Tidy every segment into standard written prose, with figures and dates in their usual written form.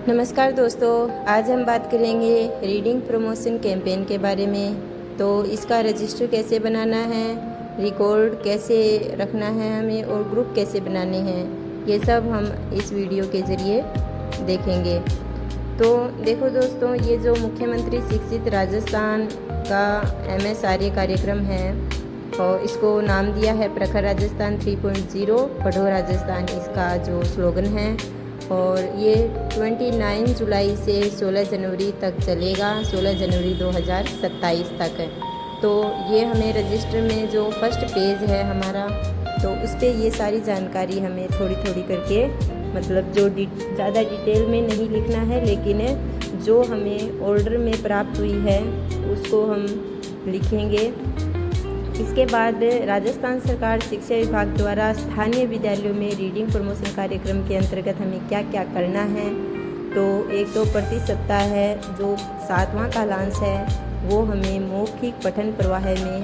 नमस्कार दोस्तों, आज हम बात करेंगे रीडिंग प्रमोशन कैंपेन के बारे में। तो इसका रजिस्टर कैसे बनाना है, रिकॉर्ड कैसे रखना है हमें और ग्रुप कैसे बनाने हैं, ये सब हम इस वीडियो के ज़रिए देखेंगे। तो देखो दोस्तों, ये जो मुख्यमंत्री शिक्षित राजस्थान का MSRA कार्यक्रम है और इसको नाम दिया है प्रखर राजस्थान 3.0 पढ़ो राजस्थान, इसका जो स्लोगन है। और ये 29 जुलाई से 16 जनवरी तक चलेगा, 16 जनवरी 2027 तक। तो ये हमें रजिस्टर में जो फर्स्ट पेज है हमारा, तो उस पर ये सारी जानकारी हमें थोड़ी थोड़ी करके, मतलब जो ज़्यादा डिटेल में नहीं लिखना है, लेकिन जो हमें ऑर्डर में प्राप्त हुई है उसको हम लिखेंगे। इसके बाद राजस्थान सरकार शिक्षा विभाग द्वारा स्थानीय विद्यालयों में रीडिंग प्रमोशन कार्यक्रम के अंतर्गत हमें क्या क्या करना है। तो एक तो प्रति सप्ताह है, जो 7वां कालांश है, वो हमें मौखिक पठन प्रवाह में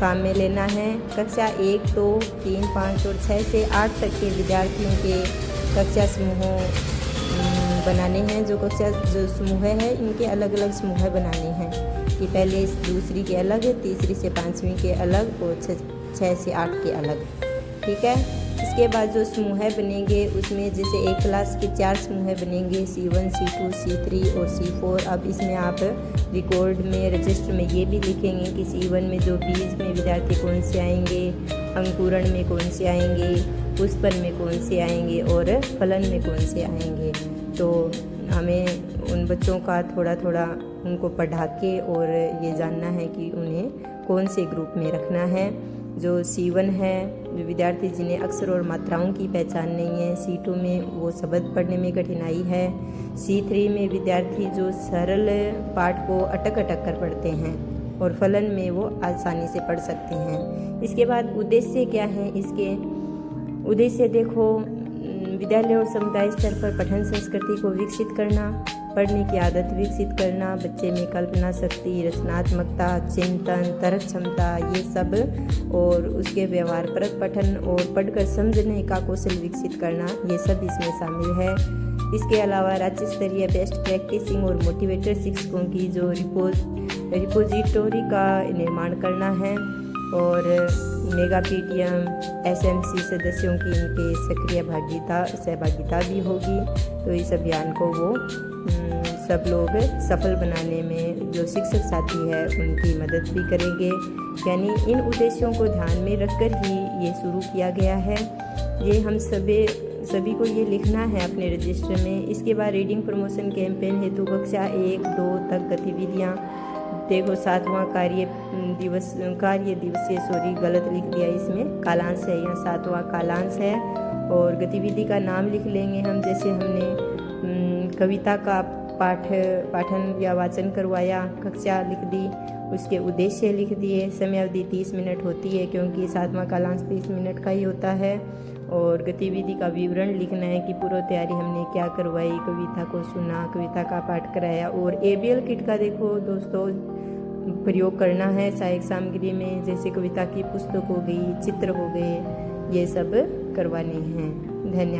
काम में लेना है। कक्षा 1, 2, 3, 5 और 6 से 8 तक के विद्यार्थियों के कक्षा समूहों बनाने हैं। जो समूह है इनके अलग अलग समूह बनाने हैं कि पहले दूसरी के अलग, तीसरी से 5वीं के अलग और 6 से 8 के अलग, ठीक है। इसके बाद जो समूह बनेंगे उसमें जैसे एक क्लास के 4 समूह बनेंगे, C1, C2, C3 और C4। अब इसमें आप रिकॉर्ड में, रजिस्टर में ये भी लिखेंगे कि C1 में जो बीज में विद्यार्थी कौन से आएंगे, अंकुरण में कौन से आएंगे, पुष्पन में कौन से आएंगे और फलन में कौन से आएंगे। तो हमें उन बच्चों का थोड़ा थोड़ा उनको पढ़ा के और ये जानना है कि उन्हें कौन से ग्रुप में रखना है। जो C1 है, जो विद्यार्थी जिन्हें अक्षर और मात्राओं की पहचान नहीं है, C2 में वो शब्द पढ़ने में कठिनाई है, C3 में विद्यार्थी जो सरल पाठ को अटक अटक कर पढ़ते हैं और फलन में वो आसानी से पढ़ सकते हैं। इसके बाद उद्देश्य क्या है इसके? उद्देश्य देखो, विद्यालय और समुदाय स्तर पर पठन संस्कृति को विकसित करना, पढ़ने की आदत विकसित करना, बच्चे में कल्पना शक्ति, रचनात्मकता, चिंतन, तर्क क्षमता, ये सब, और उसके व्यवहारपरक पठन और पढ़कर समझने का कौशल विकसित करना, ये सब इसमें शामिल है। इसके अलावा राज्य स्तरीय बेस्ट प्रैक्टिसिंग और मोटिवेटर शिक्षकों की जो रिपोजिटोरी का निर्माण करना है और मेगा PTM SMC सदस्यों की इनके सक्रिय सहभागिता भी होगी। तो इस अभियान को वो सब लोग सफल बनाने में जो शिक्षक साथी है उनकी मदद भी करेंगे। यानी इन उद्देश्यों को ध्यान में रखकर ही ये शुरू किया गया है। ये हम सभी को ये लिखना है अपने रजिस्टर में। इसके बाद रीडिंग प्रमोशन कैंपेन हेतु कक्षा 1, 2 तक गतिविधियाँ। देखो 7वां कार्य दिवसीय, सॉरी गलत लिख दिया, इसमें कालांश है, यहाँ 7वां कालांश है। और गतिविधि का नाम लिख लेंगे हम, जैसे हमने कविता का पाठन या वाचन करवाया, कक्षा लिख दी, उसके उद्देश्य लिख दिए। समय अवधि 30 मिनट होती है क्योंकि 7वां कालांश 30 मिनट का ही होता है। और गतिविधि का विवरण लिखना है कि पूर्व तैयारी हमने क्या करवाई, कविता को सुना, कविता का पाठ कराया। और ABL किट का देखो दोस्तों प्रयोग करना है सहायक सामग्री में, जैसे कविता की पुस्तक हो गई, चित्र हो गए, ये सब करवाने हैं। धन्यवाद।